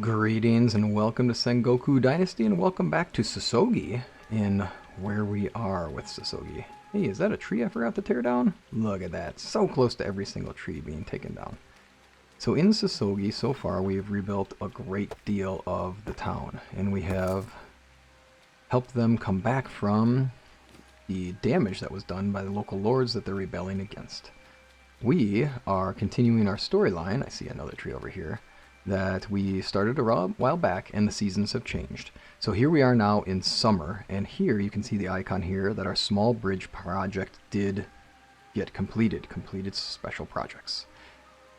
Greetings and welcome to Sengoku Dynasty and welcome back to Sosogi in where we are with Sosogi. Hey, is that a tree I forgot to tear down? Look at that, so close to every single tree being taken down. So in Sosogi, so far, we have rebuilt a great deal of the town, and we have helped them come back from the damage that was done by the local lords that they're rebelling against. We are continuing our storyline. I see another tree over here that we started a while back, and the seasons have changed. So here we are now in summer, and here you can see the icon here that our small bridge project did get completed special projects.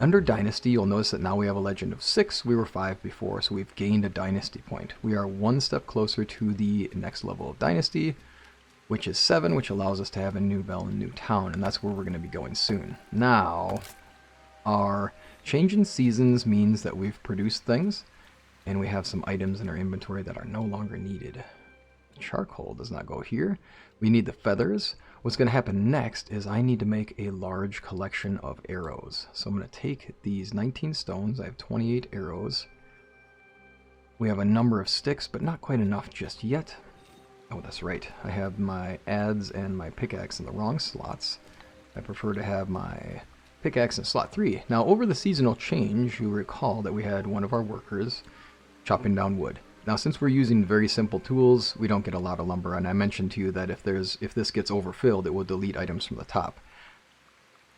Under Dynasty, you'll notice that now we have a legend of 6. We were 5 before, so we've gained a Dynasty point. We are one step closer to the next level of Dynasty, which is 7, which allows us to have a new bell and new town, and that's where we're going to be going soon. Now, our change in seasons means that we've produced things, and we have some items in our inventory that are no longer needed. Charcoal does not go here. We need the feathers. What's going to happen next is I need to make a large collection of arrows. So I'm going to take these 19 stones. I have 28 arrows. We have a number of sticks, but not quite enough just yet. Oh, that's right. I have my adze and my pickaxe in the wrong slots. I prefer to have my pickaxe in slot 3. Now, over the seasonal change, you recall that we had one of our workers chopping down wood. Now, since we're using very simple tools, we don't get a lot of lumber, and I mentioned to you that if this gets overfilled, it will delete items from the top.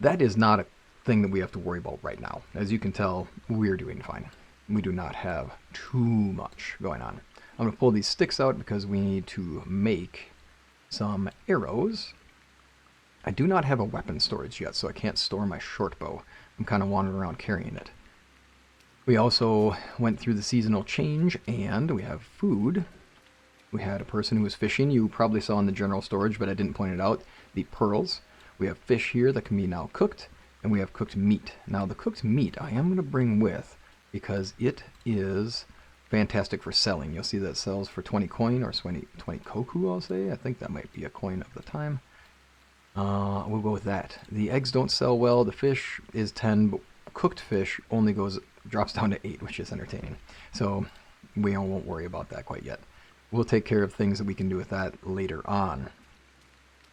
That is not a thing that we have to worry about right now. As you can tell, we're doing fine. We do not have too much going on. I'm going to pull these sticks out because we need to make some arrows. I do not have a weapon storage yet, so I can't store my short bow. I'm kind of wandering around carrying it. We also went through the seasonal change, and we have food. We had a person who was fishing. You probably saw in the general storage, but I didn't point it out. The pearls. We have fish here that can be now cooked, and we have cooked meat. Now, the cooked meat I am going to bring with because it is fantastic for selling. You'll see that it sells for 20 coin or 20 koku, I'll say. I think that might be a coin of the time. We'll go with that. The eggs don't sell well. The fish is 10, but cooked fish only drops down to 8, which is entertaining. So we won't worry about that quite yet. We'll take care of things that we can do with that later on.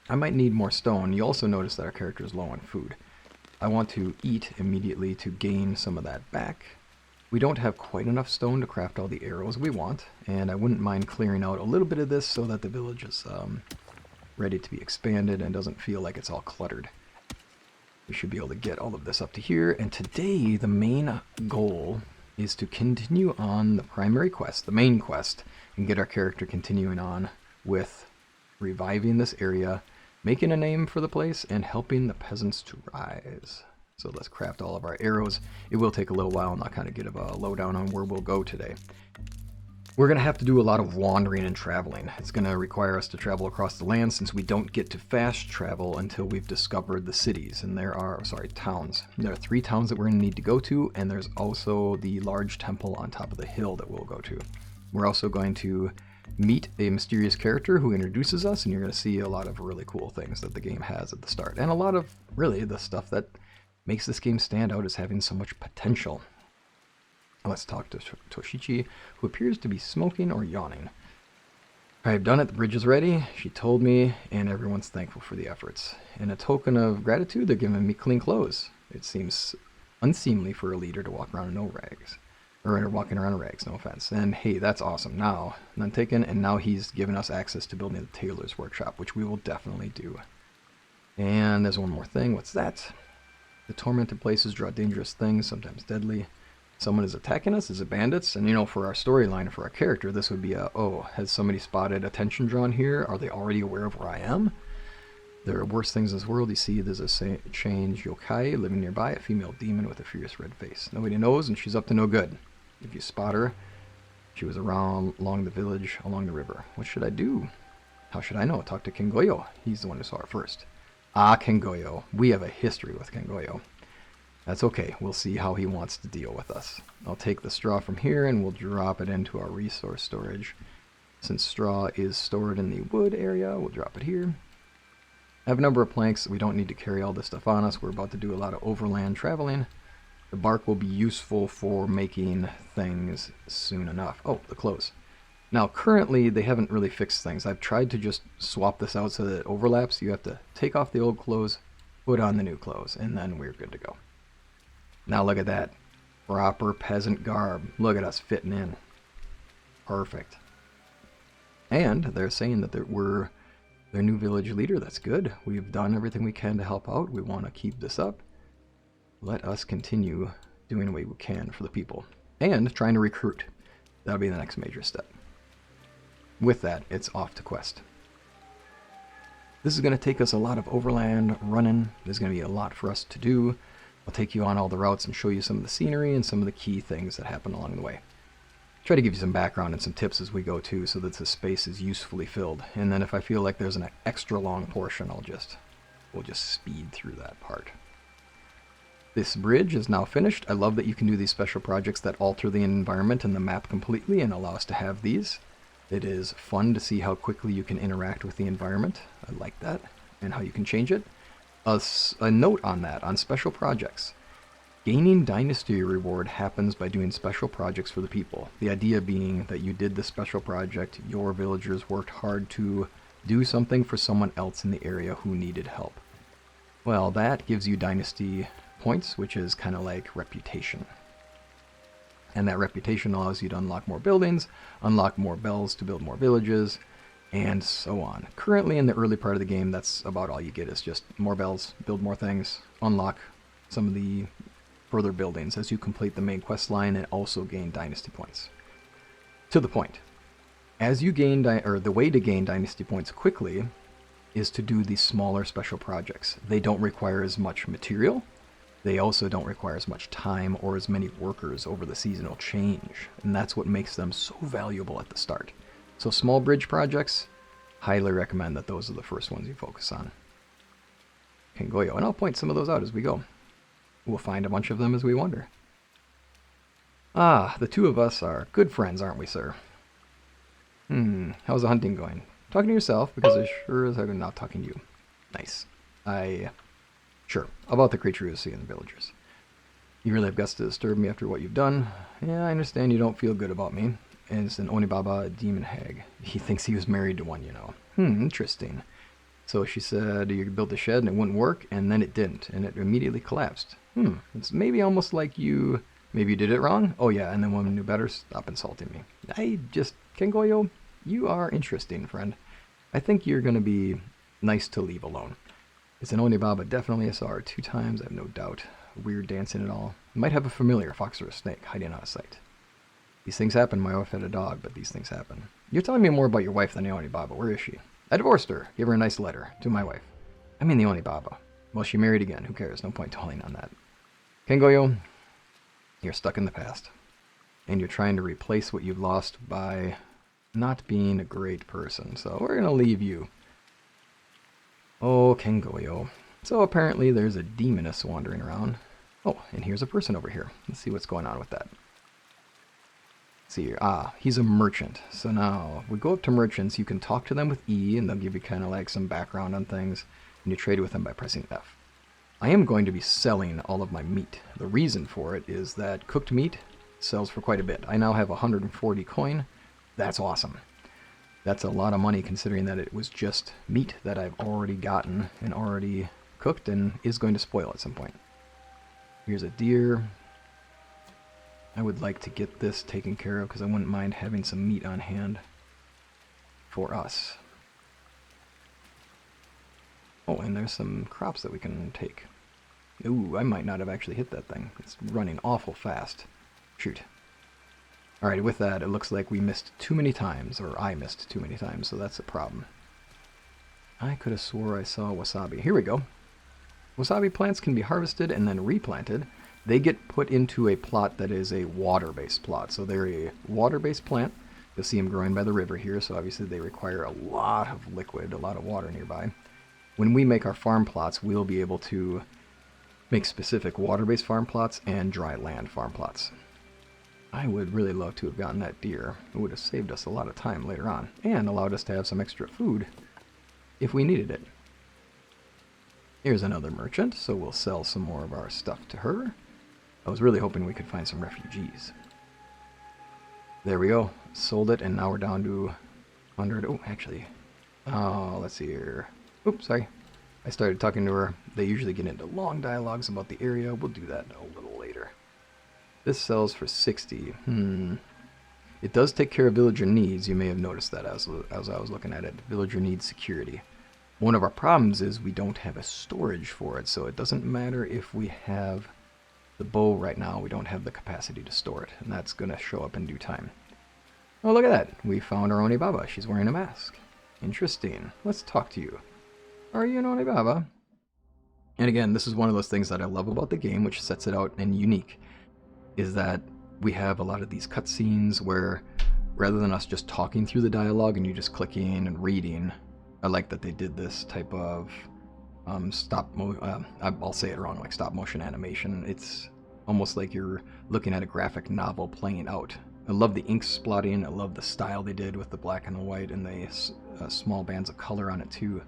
I might need more stone. You also notice that our character is low on food. I want to eat immediately to gain some of that back. We don't have quite enough stone to craft all the arrows we want, and I wouldn't mind clearing out a little bit of this so that the village is ready to be expanded and doesn't feel like it's all cluttered. We should be able to get all of this up to here, and today the main goal is to continue on the primary quest, the main quest, and get our character continuing on with reviving this area, making a name for the place, and helping the peasants to rise. So let's craft all of our arrows. It will take a little while, and I'll kind of give a lowdown on where we'll go today. We're going to have to do a lot of wandering and traveling. It's going to require us to travel across the land since we don't get to fast travel until we've discovered the cities. And towns. There are 3 towns that we're going to need to go to, and there's also the large temple on top of the hill that we'll go to. We're also going to meet a mysterious character who introduces us, and you're going to see a lot of really cool things that the game has at the start. And a lot of, really, the stuff that makes this game stand out as having so much potential. Let's talk to Toshichi, who appears to be smoking or yawning. I have done it, the bridge is ready, she told me, and everyone's thankful for the efforts. In a token of gratitude, they're giving me clean clothes. It seems unseemly for a leader to walk around in no rags. Or walking around in rags, no offense. And hey, that's awesome. Now, none taken, and now he's given us access to building the tailor's workshop, which we will definitely do. And there's one more thing, what's that? The tormented places draw dangerous things, sometimes deadly. Someone is attacking us? Is it bandits? And you know, for our storyline, for our character, this would be oh, has somebody spotted attention drawn here? Are they already aware of where I am? There are worse things in this world. You see, there's a change yokai living nearby, a female demon with a fierce red face. Nobody knows, and she's up to no good. If you spot her, she was around along the village, along the river. What should I do? How should I know? Talk to Kengoyo. He's the one who saw her first. Ah, Kengoyo. We have a history with Kengoyo. That's okay. We'll see how he wants to deal with us. I'll take the straw from here and we'll drop it into our resource storage. Since straw is stored in the wood area, we'll drop it here. I have a number of planks. We don't need to carry all this stuff on us. We're about to do a lot of overland traveling. The bark will be useful for making things soon enough. Oh, the clothes. Now, currently, they haven't really fixed things. I've tried to just swap this out so that it overlaps. You have to take off the old clothes, put on the new clothes, and then we're good to go. Now look at that. Proper peasant garb. Look at us fitting in. Perfect. And they're saying that we're their new village leader. That's good. We've done everything we can to help out. We want to keep this up. Let us continue doing what we can for the people. And trying to recruit. That'll be the next major step. With that, it's off to quest. This is going to take us a lot of overland running. There's going to be a lot for us to do. I'll take you on all the routes and show you some of the scenery and some of the key things that happen along the way. Try to give you some background and some tips as we go too, so that the space is usefully filled. And then if I feel like there's an extra long portion, we'll just speed through that part. This bridge is now finished. I love that you can do these special projects that alter the environment and the map completely and allow us to have these. It is fun to see how quickly you can interact with the environment. I like that. And how you can change it. A note on that, on special projects. Gaining Dynasty reward happens by doing special projects for the people. The idea being that you did the special project, your villagers worked hard to do something for someone else in the area who needed help. Well, that gives you Dynasty points, which is kind of like reputation. And that reputation allows you to unlock more buildings, unlock more bells to build more villages, and so on. Currently in the early part of the game, that's about all you get, is just more bells, build more things, unlock some of the further buildings as you complete the main quest line, and also gain Dynasty points. To the point. As you gain, the way to gain Dynasty points quickly is to do these smaller special projects. They don't require as much material. They also don't require as much time or as many workers over the seasonal change, and that's what makes them so valuable at the start. So small bridge projects, highly recommend that those are the first ones you focus on. Kengoyo, and I'll point some of those out as we go. We'll find a bunch of them as we wander. Ah, the two of us are good friends, aren't we, sir? How's the hunting going? Talking to yourself, because I sure as heck am not talking to you. Nice. Sure, about the creature you see in the villagers. You really have guts to disturb me after what you've done. Yeah, I understand you don't feel good about me. And it's an Onibaba, a demon hag. He thinks he was married to one, you know. Interesting. So she said you could build a shed and it wouldn't work, and then it didn't, and it immediately collapsed. It's maybe almost like maybe you did it wrong? Oh yeah, and then when you knew better, stop insulting me. Kengoyo, you are interesting, friend. I think you're going to be nice to leave alone. It's an Onibaba, definitely. I saw her 2 times, I have no doubt. Weird dancing and all. Might have a familiar fox or a snake hiding out of sight. These things happen. My wife had a dog, but these things happen. You're telling me more about your wife than the Onibaba. Where is she? I divorced her. Give her a nice letter. To my wife. I mean the Onibaba. Well, she married again. Who cares? No point dwelling on that. Kengoyo, you're stuck in the past. And you're trying to replace what you've lost by not being a great person. So we're going to leave you. Oh, Kengoyo. So apparently there's a demoness wandering around. Oh, and here's a person over here. Let's see what's going on with that. See here. He's a merchant. So now, if we go up to merchants, you can talk to them with E, and they'll give you kind of like some background on things, and you trade with them by pressing F. I am going to be selling all of my meat. The reason for it is that cooked meat sells for quite a bit. I now have 140 coin. That's awesome. That's a lot of money considering that it was just meat that I've already gotten and already cooked and is going to spoil at some point. Here's a deer. I would like to get this taken care of because I wouldn't mind having some meat on hand for us. Oh, and there's some crops that we can take. Ooh, I might not have actually hit that thing. It's running awful fast. Shoot. Alright, with that, it looks like we missed too many times, or I missed too many times, so that's a problem. I could have swore I saw wasabi. Here we go. Wasabi plants can be harvested and then replanted. They get put into a plot that is a water-based plot. So they're a water-based plant. You'll see them growing by the river here, so obviously they require a lot of liquid, a lot of water nearby. When we make our farm plots, we'll be able to make specific water-based farm plots and dry land farm plots. I would really love to have gotten that deer. It would have saved us a lot of time later on, and allowed us to have some extra food if we needed it. Here's another merchant, so we'll sell some more of our stuff to her. I was really hoping we could find some refugees. There we go. Sold it, and now we're down to 100. Oh, actually. Oh, let's see here. Oops, sorry. I started talking to her. They usually get into long dialogues about the area. We'll do that a little later. This sells for 60. It does take care of villager needs. You may have noticed that as I was looking at it. Villager needs security. One of our problems is we don't have a storage for it, so it doesn't matter if we have the bow right now. We don't have the capacity to store it, and that's going to show up in due time. Oh, look at that. We found our Onibaba. She's wearing a mask. Interesting. Let's talk to you. Are you an Onibaba? And again, this is one of those things that I love about the game, which sets it out and unique, is that we have a lot of these cutscenes where rather than us just talking through the dialogue and you just clicking and reading, I like that they did this type of I'll say it wrong, like stop motion animation. It's almost like you're looking at a graphic novel playing out. I love the ink splotting. I love the style they did with the black and the white and the small bands of color on it too.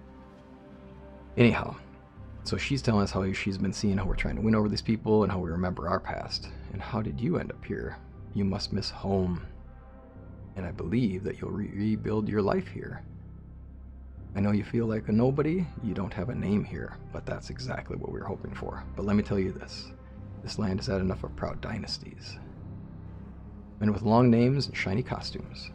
Anyhow, so she's telling us how she's been seeing how we're trying to win over these people and how we remember our past. And how did you end up here? You must miss home. And I believe that you'll rebuild your life here. I know you feel like a nobody, you don't have a name here, but that's exactly what we were hoping for. But let me tell you this. This land has had enough of proud dynasties. Men with long names and shiny costumes.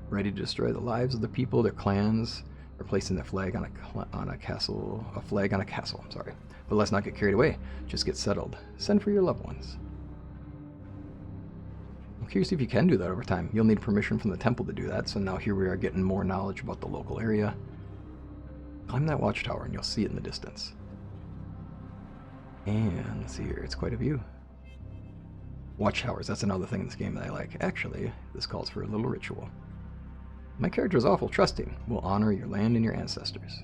Ready to destroy the lives of the people, their clans, or placing their flag on a castle, I'm sorry. But let's not get carried away. Just get settled. Send for your loved ones. I'm curious if you can do that over time. You'll need permission from the temple to do that, so now here we are getting more knowledge about the local area. Climb that watchtower and you'll see it in the distance. And let's see here, it's quite a view. Watchtowers, that's another thing in this game that I like. Actually, this calls for a little ritual. My character is awful trusting. Will honor your land and your ancestors.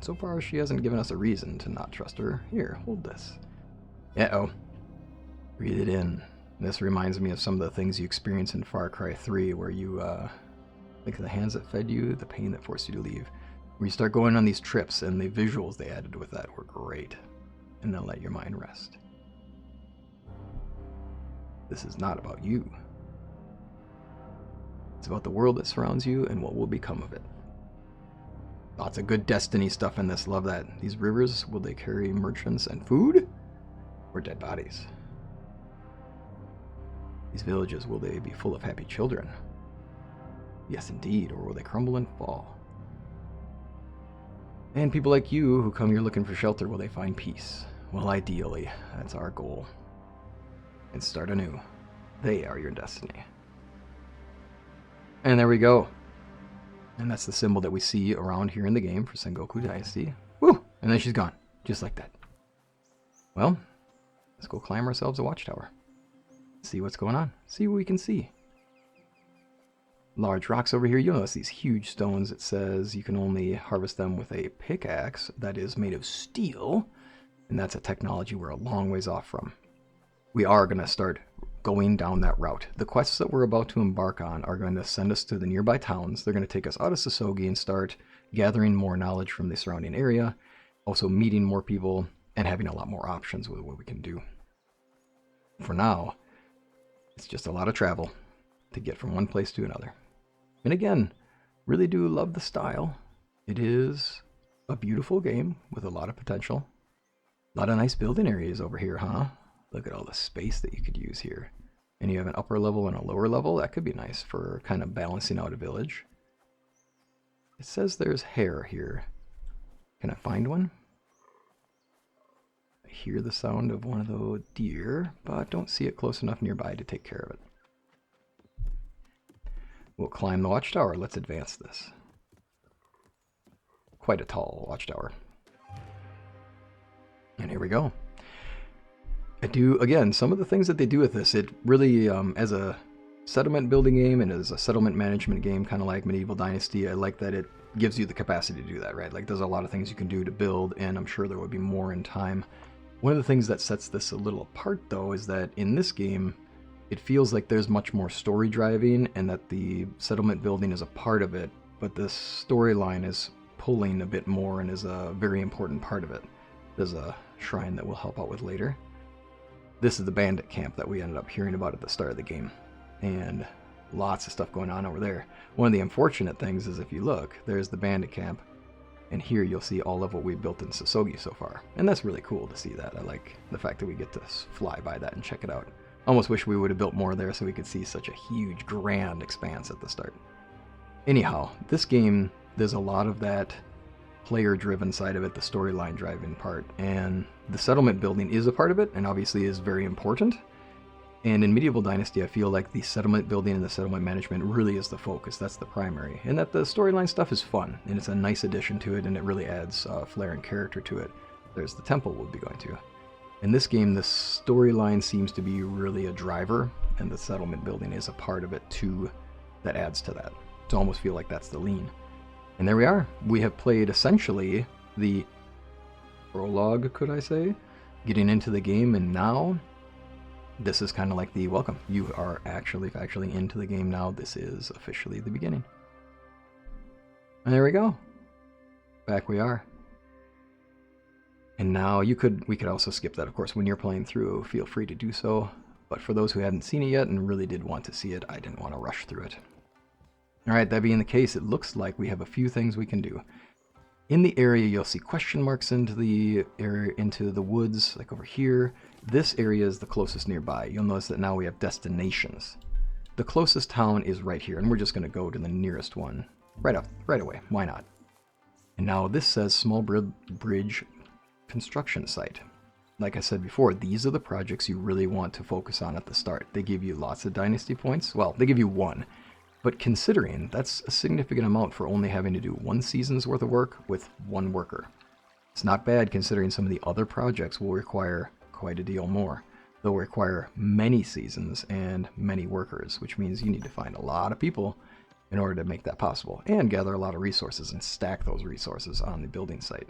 So far, she hasn't given us a reason to not trust her. Here, hold this. Uh-oh. Breathe it in. This reminds me of some of the things you experience in Far Cry 3, where you, like the hands that fed you, the pain that forced you to leave. Where you start going on these trips, and the visuals they added with that were great. And they'll let your mind rest. This is not about you. It's about the world that surrounds you and what will become of it. Lots of good Destiny stuff in this. Love that. These rivers, will they carry merchants and food? Or dead bodies? These villages, will they be full of happy children? Yes, indeed. Or will they crumble and fall? And people like you who come here looking for shelter, will they find peace? Well, ideally, that's our goal. And start anew. They are your destiny. And there we go. And that's the symbol that we see around here in the game for Sengoku Dynasty. Woo! And then she's gone. Just like that. Well, let's go climb ourselves a watchtower. See what's going on. See what we can see. Large rocks over here. You'll notice these huge stones. It says you can only harvest them with a pickaxe that is made of steel. And that's a technology we're a long ways off from. We are going to start going down that route. The quests that we're about to embark on are going to send us to the nearby towns. They're going to take us out of Sosogi and start gathering more knowledge from the surrounding area, also meeting more people, and having a lot more options with what we can do. For now, it's just a lot of travel to get from one place to another. And again, really do love the style. It is a beautiful game with a lot of potential. A lot of nice building areas over here, huh? Look at all the space that you could use here. And you have an upper level and a lower level. That could be nice for kind of balancing out a village. It says there's hair here. Can I find one? I hear the sound of one of the deer, but don't see it close enough nearby to take care of it. We'll climb the watchtower. Let's advance this. Quite a tall watchtower. And here we go. I do, again, some of the things that they do with this, it really, as a settlement building game and as a settlement management game, kind of like Medieval Dynasty, I like that it gives you the capacity to do that, right? Like, there's a lot of things you can do to build, and I'm sure there would be more in time. One of the things that sets this a little apart, though, is that in this game, it feels like there's much more story driving, and that the settlement building is a part of it, but this storyline is pulling a bit more and is a very important part of it. There's a shrine that we'll help out with later. This is the bandit camp that we ended up hearing about at the start of the game. And lots of stuff going on over there. One of the unfortunate things is if you look, there's the bandit camp. And here you'll see all of what we've built in Sosogi so far. And that's really cool to see that. I like the fact that we get to fly by that and check it out. Almost wish we would have built more there so we could see such a huge, grand expanse at the start. Anyhow, this game, there's a lot of that player-driven side of it, the storyline-driving part. And the settlement building is a part of it, and obviously is very important. And in Medieval Dynasty, I feel like the settlement building and the settlement management really is the focus. That's the primary. And that the storyline stuff is fun, and it's a nice addition to it, and it really adds flair and character to it. There's the temple we'll be going to. In this game, the storyline seems to be really a driver, and the settlement building is a part of it too that adds to that. To almost feel like that's the lean. And there we are. We have played essentially the prologue, could I say? Getting into the game, and now this is kind of like the welcome. You are actually into the game now. This is officially the beginning. And there we go. Back we are. And now we could also skip that, of course, when you're playing through. Feel free to do so. But for those who hadn't seen it yet and really did want to see it, I didn't want to rush through it. Alright, that being the case, it looks like we have a few things we can do. In the area, you'll see question marks into the area, into the woods, like over here. This area is the closest nearby. You'll notice that now we have destinations. The closest town is right here, and we're just going to go to the nearest one right away. Why not? And now this says Small Bridge Construction Site. Like I said before, these are the projects you really want to focus on at the start. They give you lots of dynasty points. Well, they give you one. But considering that's a significant amount for only having to do one season's worth of work with one worker. It's not bad considering some of the other projects will require quite a deal more. They'll require many seasons and many workers, which means you need to find a lot of people in order to make that possible, and gather a lot of resources and stack those resources on the building site.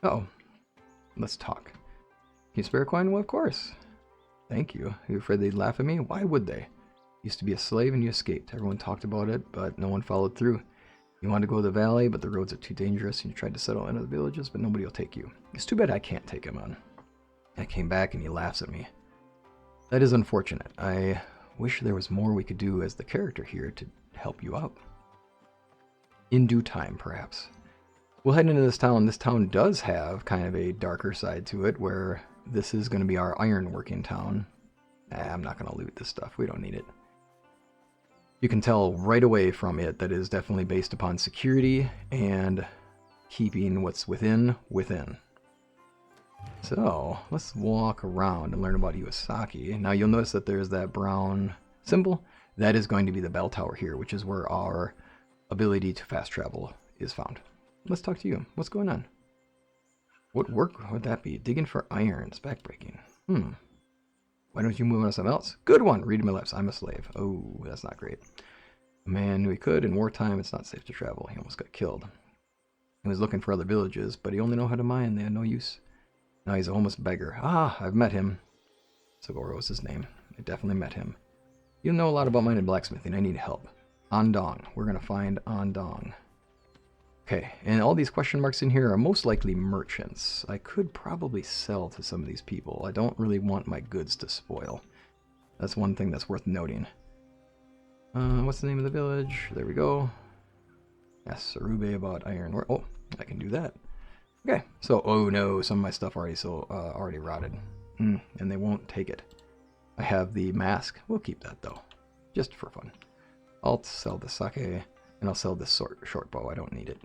Uh-oh. Let's talk. Can you spare a coin? Well, of course. Thank you. Are you afraid they'd laugh at me? Why would they? Used to be a slave and you escaped. Everyone talked about it, but no one followed through. You wanted to go to the valley, but the roads are too dangerous, and you tried to settle into the villages, but nobody will take you. It's too bad I can't take him on. I came back and he laughs at me. That is unfortunate. I wish there was more we could do as the character here to help you out. In due time, perhaps. We'll head into this town. This town does have kind of a darker side to it, where this is going to be our ironworking town. I'm not going to loot this stuff. We don't need it. You can tell right away from it that it is definitely based upon security and keeping what's within. So, let's walk around and learn about Iwasaki. Now you'll notice that there's that brown symbol. That is going to be the bell tower here, which is where our ability to fast travel is found. Let's talk to you. What's going on? What work would that be? Digging for irons. Backbreaking. Why don't you move on to something else? Good one! Reading my lips. I'm a slave. Oh, that's not great. A man knew he could. In wartime, it's not safe to travel. He almost got killed. He was looking for other villages, but he only knew how to mine. They had no use. Now he's a homeless beggar. Ah, I've met him. Segoro was his name. I definitely met him. You know a lot about mining and blacksmithing. I need help. Andong. We're going to find Andong. Okay, and all these question marks in here are most likely merchants. I could probably sell to some of these people. I don't really want my goods to spoil. That's one thing that's worth noting. What's the name of the village? There we go. Yes, Arube about iron. Oh, I can do that. Okay, so, oh no, some of my stuff already rotted. And they won't take it. I have the mask. We'll keep that though, just for fun. I'll sell the sake, and I'll sell this short bow. I don't need it.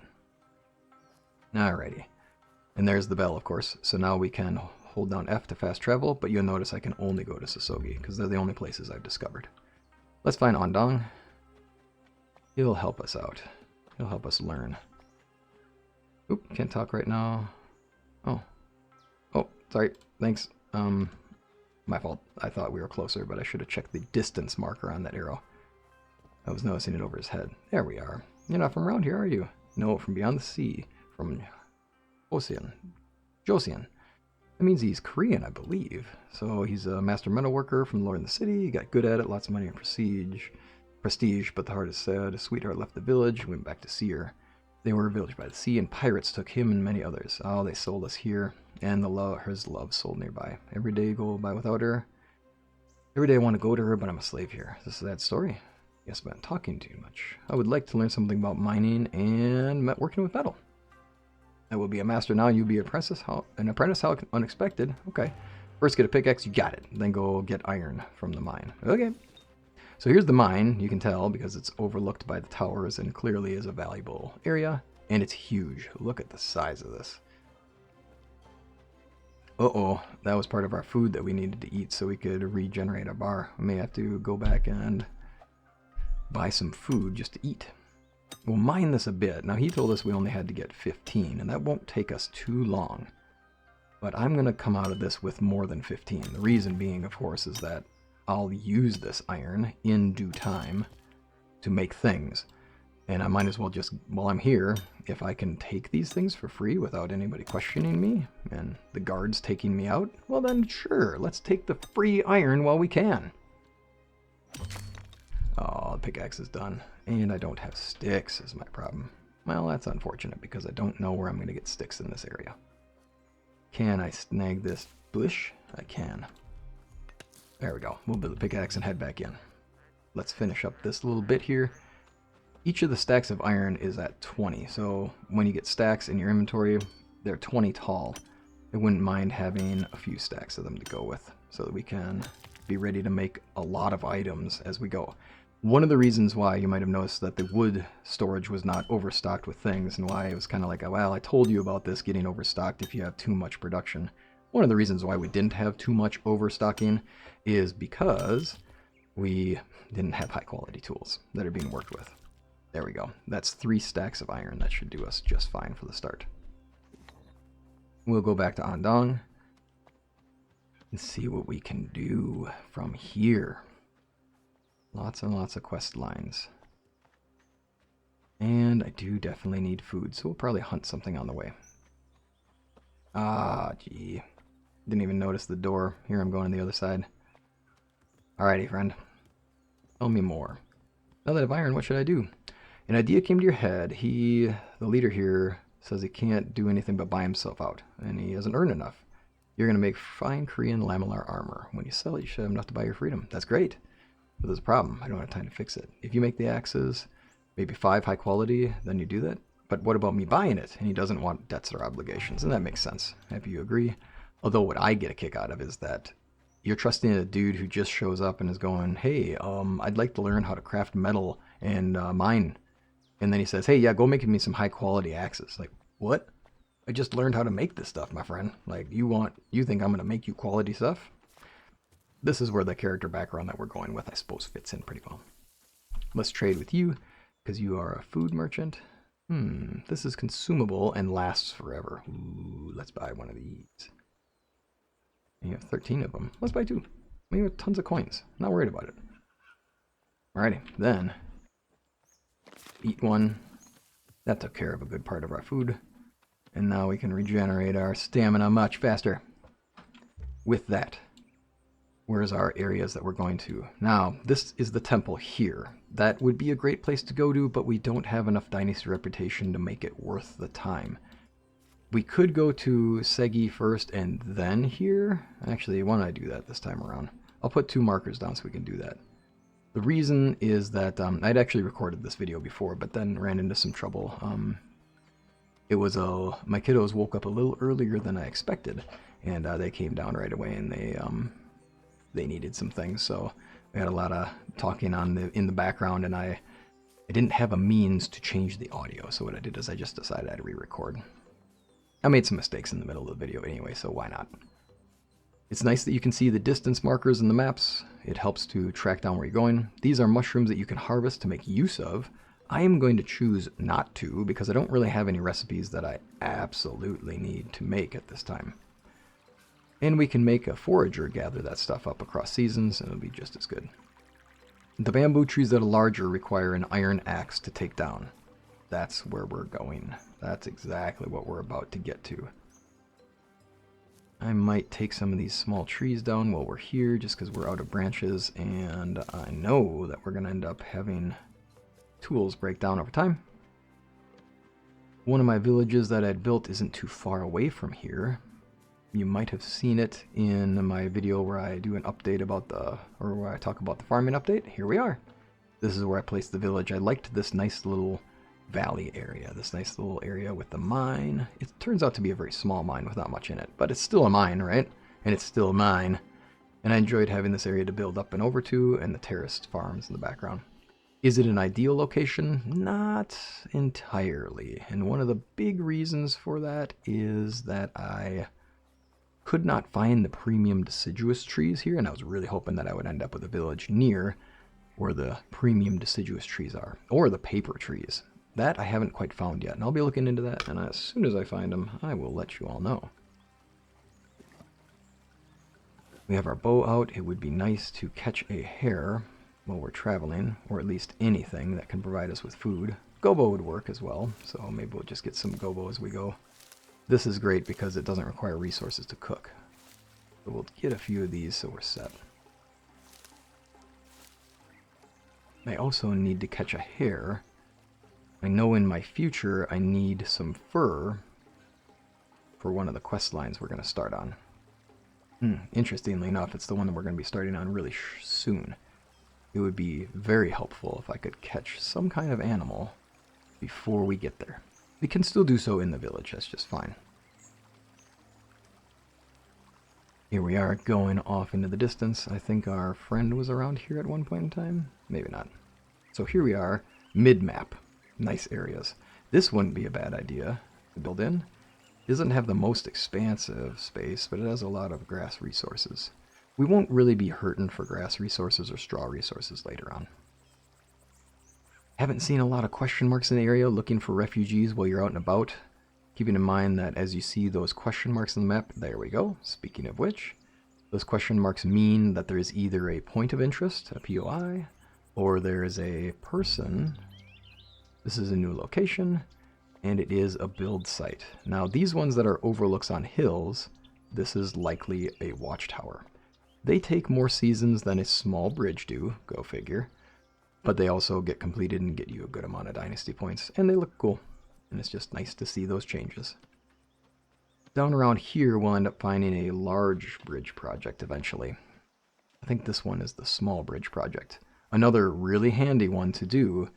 Alrighty. And there's the bell, of course. So now we can hold down F to fast travel, but you'll notice I can only go to Sosogi, because they're the only places I've discovered. Let's find Andong. He'll help us out. He'll help us learn. Oop, can't talk right now. Oh, sorry. Thanks. My fault. I thought we were closer, but I should have checked the distance marker on that arrow. I was noticing it over his head. There we are. You're not from around here, are you? No, from beyond the sea. From Josian. That means he's Korean, I believe. So he's a master metalworker from Lord in the City. He got good at it, lots of money and prestige. But the heart is sad. His sweetheart left the village, went back to see her. They were a village by the sea, and pirates took him and many others. Oh, they sold us here, and his love sold nearby. Every day go by without her. Every day I want to go to her, but I'm a slave here. This is that story. Guess I've been talking too much. I would like to learn something about mining and working with metal. I will be a master now. You be an apprentice. How unexpected. Okay. First get a pickaxe. You got it. Then go get iron from the mine. Okay. So here's the mine. You can tell because it's overlooked by the towers and clearly is a valuable area. And it's huge. Look at the size of this. Uh-oh. That was part of our food that we needed to eat so we could regenerate our bar. We may have to go back and buy some food just to eat. We'll mine this a bit. Now he told us we only had to get 15, and that won't take us too long. But I'm going to come out of this with more than 15. The reason being, of course, is that I'll use this iron in due time to make things. And I might as well just, while I'm here, if I can take these things for free without anybody questioning me and the guards taking me out, well then sure, let's take the free iron while we can. Oh, the pickaxe is done. And I don't have sticks is my problem. Well, that's unfortunate because I don't know where I'm going to get sticks in this area. Can I snag this bush? I can. There we go. We'll build the pickaxe and head back in. Let's finish up this little bit here. Each of the stacks of iron is at 20. So when you get stacks in your inventory, they're 20 tall. I wouldn't mind having a few stacks of them to go with so that we can be ready to make a lot of items as we go. One of the reasons why you might have noticed that the wood storage was not overstocked with things and why it was kind of like, well, I told you about this getting overstocked if you have too much production. One of the reasons why we didn't have too much overstocking is because we didn't have high quality tools that are being worked with. There we go. That's 3 stacks of iron. That should do us just fine for the start. We'll go back to Andong and see what we can do from here. Lots and lots of quest lines. And I do definitely need food, so we'll probably hunt something on the way. Ah, gee. Didn't even notice the door. Here I'm going on the other side. Alrighty, friend. Tell me more. Now that I have iron, what should I do? An idea came to your head. The leader here, says he can't do anything but buy himself out, and he hasn't earned enough. You're going to make fine Korean lamellar armor. When you sell it, you should have enough to buy your freedom. That's great. But there's a problem. I don't have time to fix it. If you make the axes, maybe 5 high quality, then you do that. But what about me buying it? And he doesn't want debts or obligations, and that makes sense. If you agree. Although what I get a kick out of is that you're trusting a dude who just shows up and is going, hey, I'd like to learn how to craft metal and mine. And then he says, hey, yeah, go make me some high quality axes. Like, what? I just learned how to make this stuff, my friend. Like, you think I'm going to make you quality stuff? This is where the character background that we're going with, I suppose, fits in pretty well. Let's trade with you, because you are a food merchant. This is consumable and lasts forever. Ooh, let's buy one of these. And you have 13 of them. Let's buy 2. We have tons of coins. Not worried about it. Alrighty, then eat one. That took care of a good part of our food. And now we can regenerate our stamina much faster. With that, where's our areas that we're going to? Now, this is the temple here. That would be a great place to go to, but we don't have enough dynasty reputation to make it worth the time. We could go to Segi first and then here. Actually, why don't I do that this time around? I'll put 2 markers down so we can do that. The reason is that I'd actually recorded this video before, but then ran into some trouble. It was my kiddos woke up a little earlier than I expected, and they came down right away, and they needed some things. So we had a lot of talking in the background, and I didn't have a means to change the audio. So what I did is I just decided I'd re-record. I made some mistakes in the middle of the video anyway, so why not? It's nice that you can see the distance markers in the maps. It helps to track down where you're going. These are mushrooms that you can harvest to make use of. I am going to choose not to because I don't really have any recipes that I absolutely need to make at this time. And we can make a forager gather that stuff up across seasons and it'll be just as good. The bamboo trees that are larger require an iron axe to take down. That's where we're going. That's exactly what we're about to get to. I might take some of these small trees down while we're here just because we're out of branches, and I know that we're going to end up having tools break down over time. One of my villages that I'd built isn't too far away from here. You might have seen it in my video where I do an update about or where I talk about the farming update. Here we are. This is where I placed the village. I liked this nice little valley area, this nice little area with the mine. It turns out to be a very small mine with not much in it, but it's still a mine, right? And it's still mine. And I enjoyed having this area to build up and over to, and the terraced farms in the background. Is it an ideal location? Not entirely. And one of the big reasons for that is that I could not find the premium deciduous trees here, and I was really hoping that I would end up with a village near where the premium deciduous trees are, or the paper trees. That I haven't quite found yet, and I'll be looking into that, and as soon as I find them, I will let you all know. We have our bow out. It would be nice to catch a hare while we're traveling, or at least anything that can provide us with food. Gobo would work as well, so maybe we'll just get some gobo as we go. This is great because it doesn't require resources to cook. So we'll get a few of these so we're set. I also need to catch a hare. I know in my future I need some fur for one of the quest lines we're going to start on. Interestingly enough, it's the one that we're going to be starting on really soon. It would be very helpful if I could catch some kind of animal before we get there. We can still do so in the village, that's just fine. Here we are going off into the distance. I think our friend was around here at one point in time. Maybe not. So here we are, mid-map. Nice areas. This wouldn't be a bad idea to build in. It doesn't have the most expansive space, but it has a lot of grass resources. We won't really be hurting for grass resources or straw resources later on. Haven't seen a lot of question marks in the area looking for refugees while you're out and about. Keeping in mind that as you see those question marks on the map, there we go. Speaking of which, those question marks mean that there is either a point of interest, a POI, or there is a person. This is a new location, and it is a build site. Now these ones that are overlooks on hills, this is likely a watchtower. They take more seasons than a small bridge do, go figure. But they also get completed and get you a good amount of dynasty points, and they look cool. And it's just nice to see those changes. Down around here, we'll end up finding a large bridge project eventually. I think this one is the small bridge project. Another really handy one to do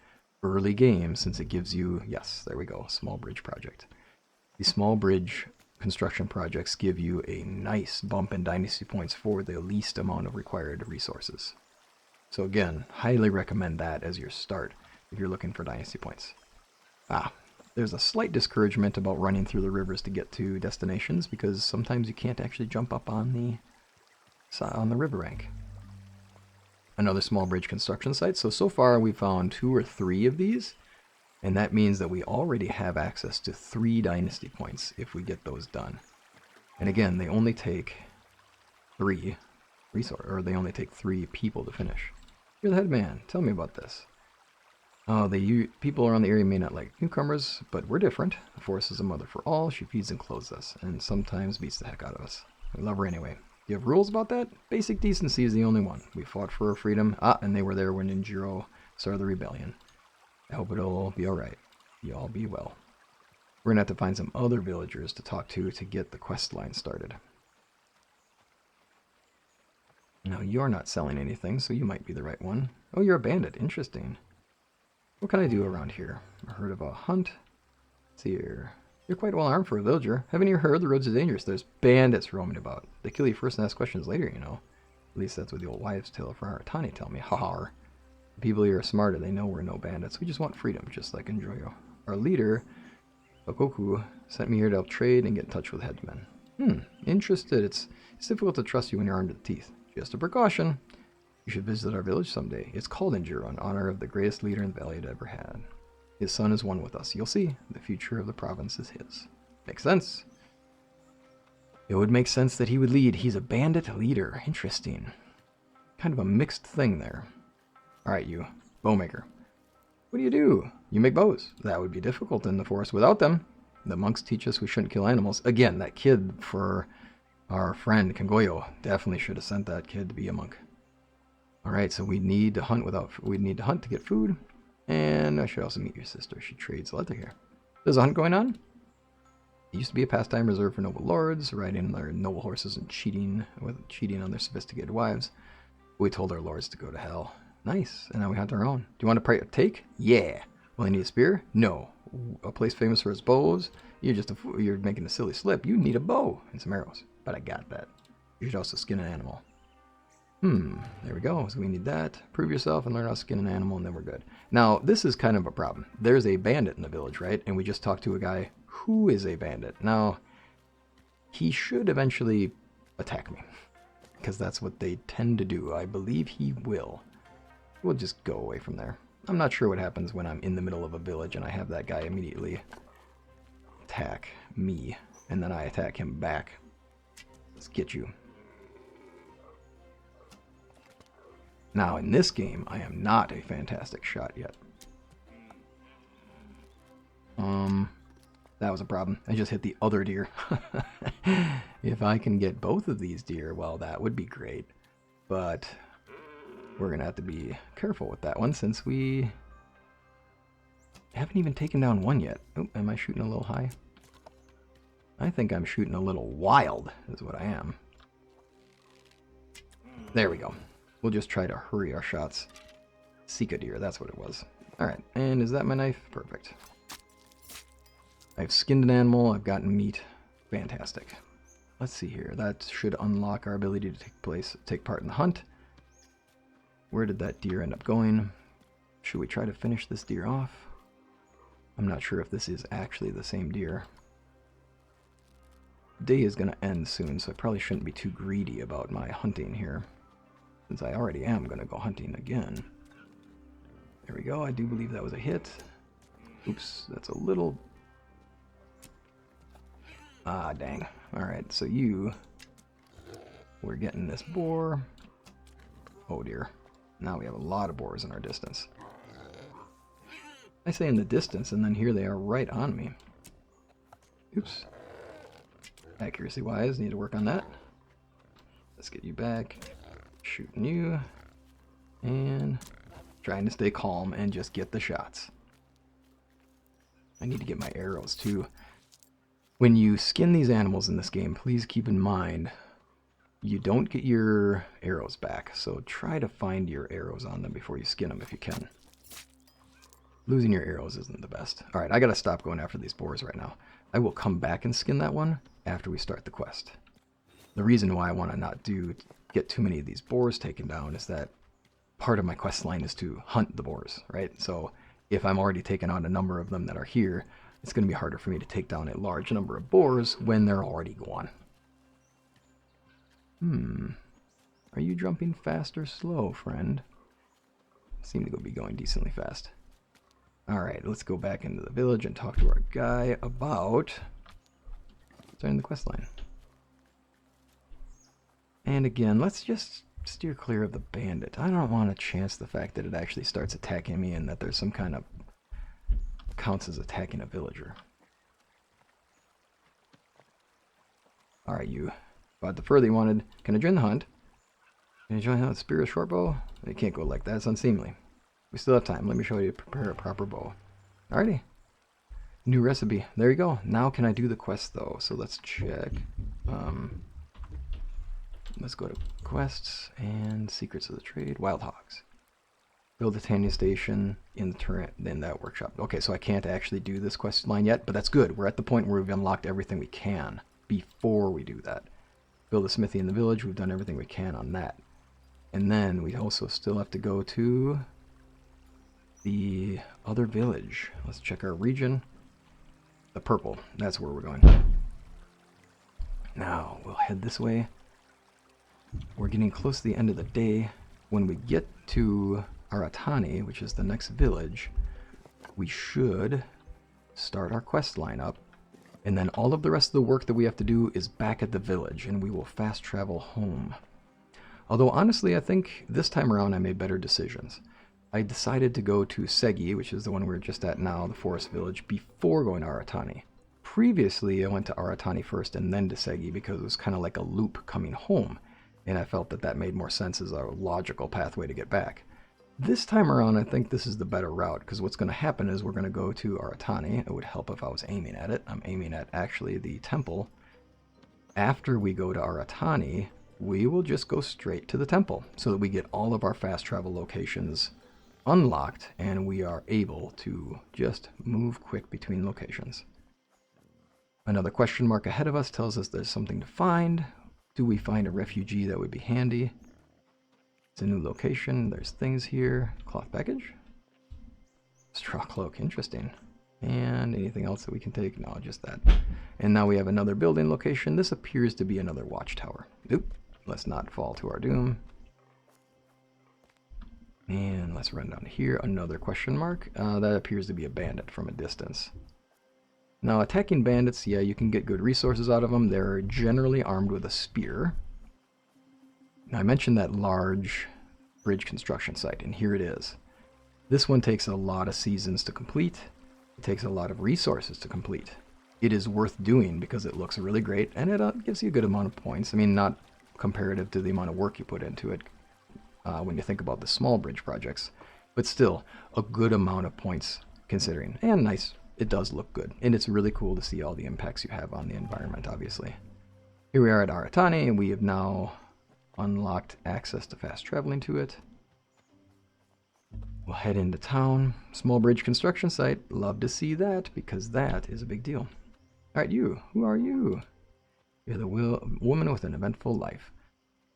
early game, since it gives you, yes, there we go, small bridge project. The small bridge construction projects give you a nice bump in dynasty points for the least amount of required resources. So again, highly recommend that as your start if you're looking for dynasty points. There's a slight discouragement about running through the rivers to get to destinations because sometimes you can't actually jump up on the river bank. Another small bridge construction site. So far we found 2 or 3 of these, and that means that we already have access to 3 dynasty points if we get those done. And again, they only take 3 people to finish. You're the head man. Tell me about this. People around the area may not like newcomers, but we're different. The forest is a mother for all. She feeds and clothes us, and sometimes beats the heck out of us. We love her anyway. Do you have rules about that? Basic decency is the only one. We fought for our freedom. And they were there when Ninjiro started the rebellion. I hope it'll be alright. You all be well. We're gonna have to find some other villagers to talk to get the quest line started. Now, you're not selling anything, so you might be the right one. Oh, you're a bandit. Interesting. What can I do around here? I heard of a hunt. Let's see here. You're quite well armed for a villager. Haven't you heard the roads are dangerous? There's bandits roaming about. They kill you first and ask questions later, you know. At least that's what the old wives' tale from Aratani tell me. Ha-ha. The people here are smarter. They know we're no bandits. We just want freedom, just like Enjoyo. Our leader, Sengoku, sent me here to help trade and get in touch with headsmen. Interested. It's difficult to trust you when you're armed to the teeth. Just a precaution. You should visit our village someday. It's called Injiro in honor of the greatest leader in the valley it ever had. His son is one with us. You'll see. The future of the province is his. Makes sense. It would make sense that he would lead. He's a bandit leader. Interesting. Kind of a mixed thing there. Alright, you. Bowmaker. What do you do? You make bows. That would be difficult in the forest without them. The monks teach us we shouldn't kill animals. Again, that kid for our friend Kengoyo definitely should have sent that kid to be a monk. Alright, so we need to hunt to get food. And I should also meet your sister. She trades leather here. There's a hunt going on. It used to be a pastime reserved for noble lords, riding their noble horses and cheating on their sophisticated wives. We told our lords to go to hell. Nice, and now we hunt our own. Do you want to partake? Yeah. Well, I need a spear? No. A place famous for its bows? You're making a silly slip. You need a bow and some arrows. But I got that. You should also skin an animal. There we go. So we need that. Prove yourself and learn how to skin an animal, and then we're good. Now, this is kind of a problem. There's a bandit in the village, right? And we just talked to a guy who is a bandit. Now, he should eventually attack me, because that's what they tend to do. I believe he will. We'll just go away from there. I'm not sure what happens when I'm in the middle of a village and I have that guy immediately attack me, and then I attack him back. Let's get you. Now, in this game, I am not a fantastic shot yet. That was a problem. I just hit the other deer. If I can get both of these deer, well, that would be great. But we're going to have to be careful with that one, since we haven't even taken down one yet. Oh, am I shooting a little high? I think I'm shooting a little wild, is what I am. There we go. We'll just try to hurry our shots. Sika deer, that's what it was. Alright, and is that my knife? Perfect. I've skinned an animal, I've gotten meat. Fantastic. Let's see here. That should unlock our ability to take part in the hunt. Where did that deer end up going? Should we try to finish this deer off? I'm not sure if this is actually the same deer. Day is going to end soon, so I probably shouldn't be too greedy about my hunting here, since I already am going to go hunting again. There we go. I do believe that was a hit. Oops, that's a little... Ah, dang. Alright, so we're getting this boar. Oh dear. Now we have a lot of boars in our distance. I say in the distance, and then here they are right on me. Oops. Accuracy-wise, need to work on that. Let's get you back. Shooting you. And trying to stay calm and just get the shots. I need to get my arrows too. When you skin these animals in this game, please keep in mind you don't get your arrows back. So try to find your arrows on them before you skin them if you can. Losing your arrows isn't the best. Alright, I gotta stop going after these boars right now. I will come back and skin that one after we start the quest. The reason why I want to not get too many of these boars taken down is that part of my quest line is to hunt the boars, right? So if I'm already taking on a number of them that are here, it's going to be harder for me to take down a large number of boars when they're already gone. Are you jumping fast or slow, friend? Seem to be going decently fast. Alright, let's go back into the village and talk to our guy about starting the quest line. And again, let's just steer clear of the bandit. I don't want to chance the fact that it actually starts attacking me and that there's some kind of counts as attacking a villager. Alright, you bought the fur that you wanted. Can I join the hunt? Can you join the hunt with spear or short bow? It can't go like that. It's unseemly. We still have time. Let me show you to prepare a proper bow. Alrighty. New recipe. There you go. Now can I do the quest though? So let's check. Let's go to quests and secrets of the trade. Wild hogs. Build a tanning station in that workshop. Okay, so I can't actually do this quest line yet, but that's good. We're at the point where we've unlocked everything we can before we do that. Build a smithy in the village. We've done everything we can on that. And then we also still have to go to the other village. Let's check our region. The purple. That's where we're going. Now, we'll head this way. We're getting close to the end of the day. When we get to Aratani, which is the next village, we should start our quest line up. And then all of the rest of the work that we have to do is back at the village, and we will fast travel home. Although, honestly, I think this time around I made better decisions. I decided to go to Segi, which is the one we're just at now, the forest village, before going to Aratani. Previously, I went to Aratani first and then to Segi because it was kind of like a loop coming home, and I felt that that made more sense as a logical pathway to get back. This time around, I think this is the better route, because what's going to happen is we're going to go to Aratani. It would help if I was aiming at it. I'm aiming at actually the temple. After we go to Aratani, we will just go straight to the temple so that we get all of our fast travel locations unlocked and we are able to just move quick between locations. Another question mark ahead of us tells us there's something to find. Do we find a refugee? That would be handy. It's a new location. There's things here. Cloth package. Straw cloak. Interesting. And anything else that we can take? No, just that. And now we have another building location. This appears to be another watchtower. Oop. Let's not fall to our doom. And let's run down to here. Another question mark. That appears to be a bandit from a distance. Now, attacking bandits, yeah, you can get good resources out of them. They're generally armed with a spear. Now, I mentioned that large bridge construction site, and here it is. This one takes a lot of seasons to complete. It takes a lot of resources to complete. It is worth doing because it looks really great, and it gives you a good amount of points. I mean, not comparative to the amount of work you put into it when you think about the small bridge projects, but still a good amount of points considering. And nice, it does look good, and it's really cool to see all the impacts you have on the environment, obviously. Here we are at Aratani, and we have now unlocked access to fast traveling to it. We'll head into town. Small bridge construction site. Love to see that because that is a big deal. Alright, you. Who are you? You're the woman with an eventful life.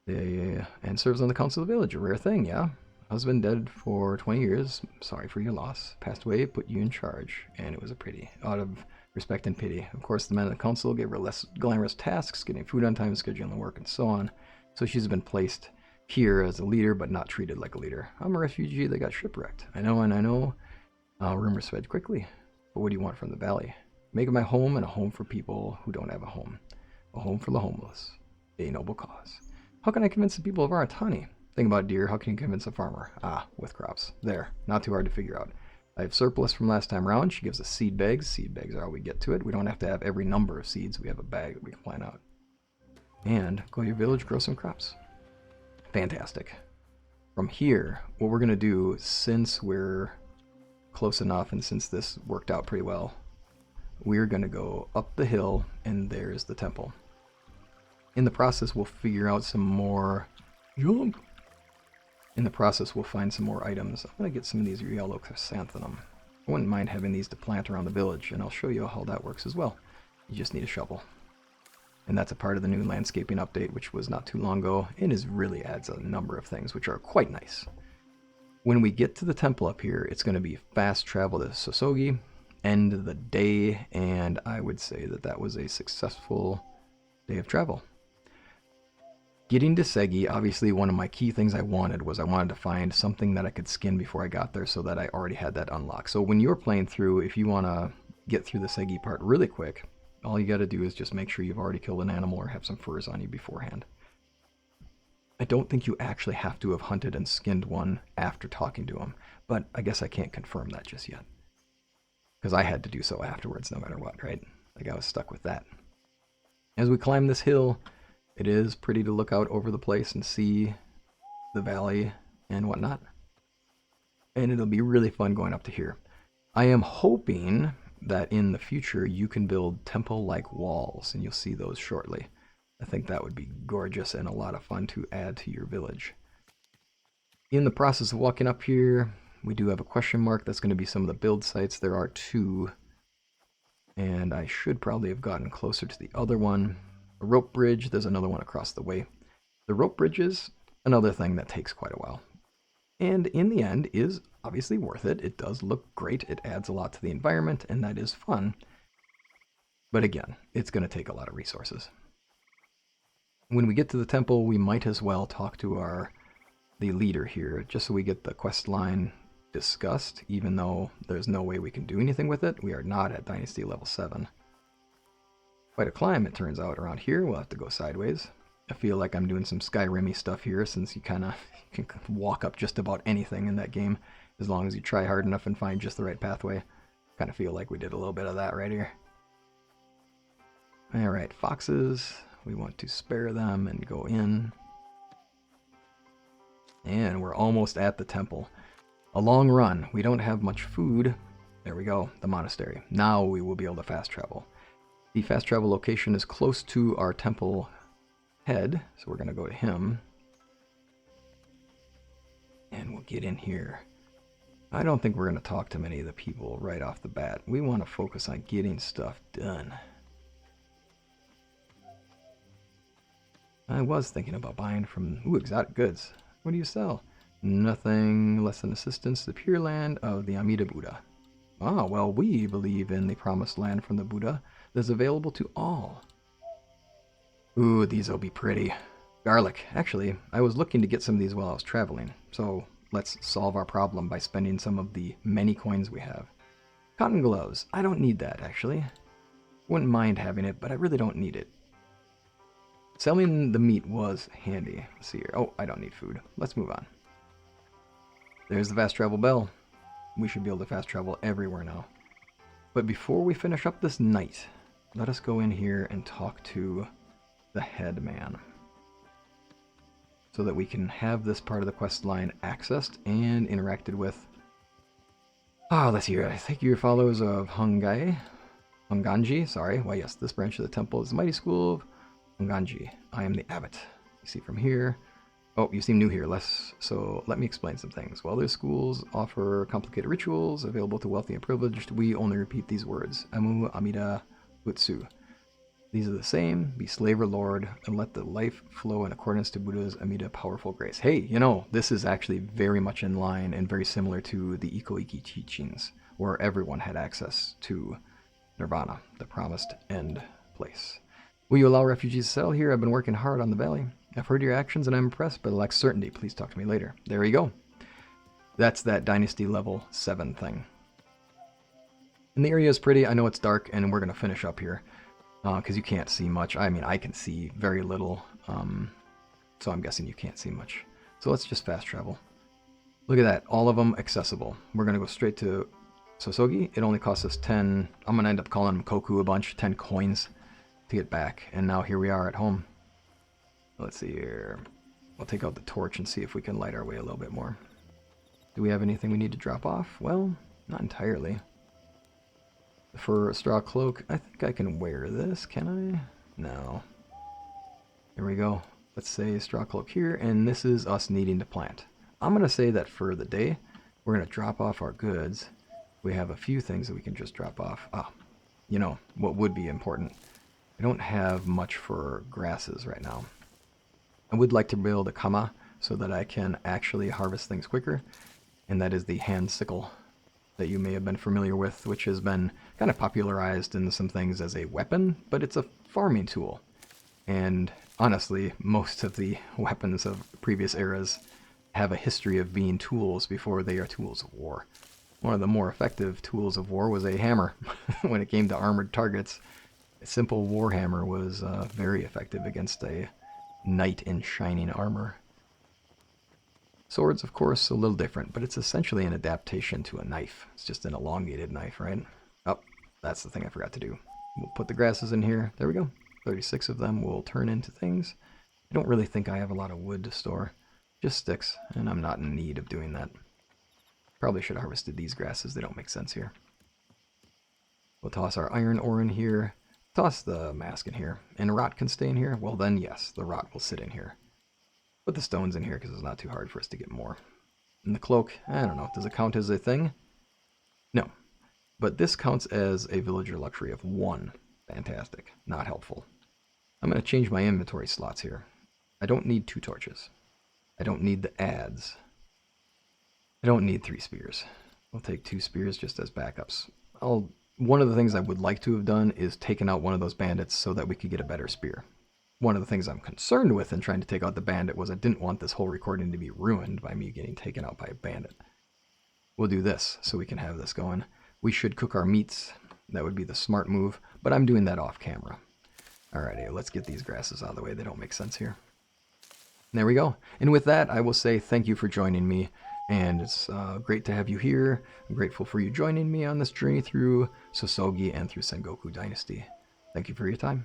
And serves on the council of the village. A rare thing, yeah? Husband dead for 20 years. Sorry for your loss. Passed away, put you in charge. And it was a pity. Out of respect and pity. Of course, the men of the council gave her less glamorous tasks, getting food on time, scheduling the work, and so on. So she's been placed here as a leader, but not treated like a leader. I'm a refugee that got shipwrecked. I know, and I know. Rumors spread quickly. But what do you want from the valley? Make it my home and a home for people who don't have a home. A home for the homeless. A noble cause. How can I convince the people of Aratani? Think about deer. How can you convince a farmer? Ah, with crops. There. Not too hard to figure out. I have surplus from last time around. She gives us seed bags. Seed bags are how we get to it. We don't have to have every number of seeds. We have a bag that we can plan out. And go to your village, grow some crops. Fantastic. From here, what we're going to do, since we're close enough and since this worked out pretty well, we're going to go up the hill, and there's the temple. In the process, we'll figure out some more junk. In the process, we'll find some more items. I'm going to get some of these yellow chrysanthemum. I wouldn't mind having these to plant around the village, and I'll show you how that works as well. You just need a shovel. And that's a part of the new landscaping update, which was not too long ago, and really adds a number of things, which are quite nice. When we get to the temple up here, it's going to be fast travel to Sosogi, end of the day, and I would say that that was a successful day of travel. Getting to Segi, obviously one of my key things I wanted to find something that I could skin before I got there so that I already had that unlocked. So when you're playing through, if you want to get through the Segi part really quick, all you got to do is just make sure you've already killed an animal or have some furs on you beforehand. I don't think you actually have to have hunted and skinned one after talking to him, but I guess I can't confirm that just yet. Because I had to do so afterwards no matter what, right? Like I was stuck with that. As we climb this hill, it is pretty to look out over the place and see the valley and whatnot. And it'll be really fun going up to here. I am hoping that in the future you can build temple-like walls, and you'll see those shortly. I think that would be gorgeous and a lot of fun to add to your village. In the process of walking up here, we do have a question mark. That's going to be some of the build sites. There are 2, and I should probably have gotten closer to the other one. A rope bridge, there's another one across the way. The rope bridge is another thing that takes quite a while. And in the end is obviously worth it. It does look great. It adds a lot to the environment, and that is fun. But again, it's going to take a lot of resources. When we get to the temple, we might as well talk to the leader here, just so we get the quest line discussed, even though there's no way we can do anything with it. We are not at Dynasty level 7. Quite a climb, it turns out, around here. We'll have to go sideways. I feel like I'm doing some Skyrim-y stuff here, since you can walk up just about anything in that game, as long as you try hard enough and find just the right pathway. Kind of feel like we did a little bit of that right here. Alright, foxes. We want to spare them and go in. And we're almost at the temple. A long run. We don't have much food. There we go, the monastery. Now we will be able to fast travel. The fast travel location is close to our temple head, so we're going to go to him. And we'll get in here. I don't think we're going to talk to many of the people right off the bat. We want to focus on getting stuff done. I was thinking about buying from... Ooh, exotic goods. What do you sell? Nothing less than assistance to the Pure Land of the Amida Buddha. Ah, well, we believe in the promised land from the Buddha that is available to all. Ooh, these will be pretty. Garlic. Actually, I was looking to get some of these while I was traveling, so let's solve our problem by spending some of the many coins we have. Cotton gloves. I don't need that, actually. Wouldn't mind having it, but I really don't need it. Selling the meat was handy. Let's see here. Oh, I don't need food. Let's move on. There's the fast travel bell. We should be able to fast travel everywhere now. But before we finish up this night, let us go in here and talk to the head man, so that we can have this part of the quest line accessed and interacted with. Let's hear it. Thank you, your followers of Honganji. Sorry. Why, yes, this branch of the temple is the mighty school of Honganji. I am the abbot. You see from here. Oh, you seem new here. So let me explain some things. While their schools offer complicated rituals available to wealthy and privileged, we only repeat these words. Amu Amida Butsu. These are the same. Be slave or lord, and let the life flow in accordance to Buddha's Amida powerful grace. Hey, you know, this is actually very much in line and very similar to the Iko-Iki teachings, where everyone had access to Nirvana, the promised end place. Will you allow refugees to settle here? I've been working hard on the valley. I've heard your actions and I'm impressed, but I lack certainty. Please talk to me later. There you go. That's that Dynasty level 7 thing. And the area is pretty. I know it's dark, and we're going to finish up here. Because you can't see much. I mean, I can see very little. So I'm guessing you can't see much. So let's just fast travel. Look at that. All of them accessible. We're going to go straight to Sosogi. It only costs us 10... I'm going to end up calling them Koku a bunch. 10 coins to get back. And now here we are at home. Let's see here. We'll take out the torch and see if we can light our way a little bit more. Do we have anything we need to drop off? Well, not entirely. For a straw cloak, I think I can wear this, can I? No. Here we go. Let's say straw cloak here, and this is us needing to plant. I'm going to say that for the day, we're going to drop off our goods. We have a few things that we can just drop off. You know, what would be important. I don't have much for grasses right now. I would like to build a kama so that I can actually harvest things quicker, and that is the hand sickle that you may have been familiar with, which has been kind of popularized in some things as a weapon, but it's a farming tool. And honestly, most of the weapons of previous eras have a history of being tools before they are tools of war. One of the more effective tools of war was a hammer. When it came to armored targets, a simple war hammer was very effective against a knight in shining armor. Swords, of course, a little different, but it's essentially an adaptation to a knife. It's just an elongated knife, right? Oh, that's the thing I forgot to do. We'll put the grasses in here. There we go. 36 of them will turn into things. I don't really think I have a lot of wood to store. Just sticks, and I'm not in need of doing that. Probably should have harvested these grasses. They don't make sense here. We'll toss our iron ore in here. Toss the mask in here. And rot can stay in here? Well then, yes, the rot will sit in here. Put the stones in here because it's not too hard for us to get more. And the cloak, I don't know, does it count as a thing? No. But this counts as a villager luxury of 1. Fantastic. Not helpful. I'm going to change my inventory slots here. I don't need 2 torches. I don't need the adds. I don't need 3 spears. I'll take 2 spears just as backups. One of the things I would like to have done is taken out one of those bandits so that we could get a better spear. One of the things I'm concerned with in trying to take out the bandit was I didn't want this whole recording to be ruined by me getting taken out by a bandit. We'll do this so we can have this going. We should cook our meats. That would be the smart move, but I'm doing that off camera. Alrighty, let's get these grasses out of the way. They don't make sense here. There we go. And with that, I will say thank you for joining me. And it's great to have you here. I'm grateful for you joining me on this journey through Sosogi and through Sengoku Dynasty. Thank you for your time.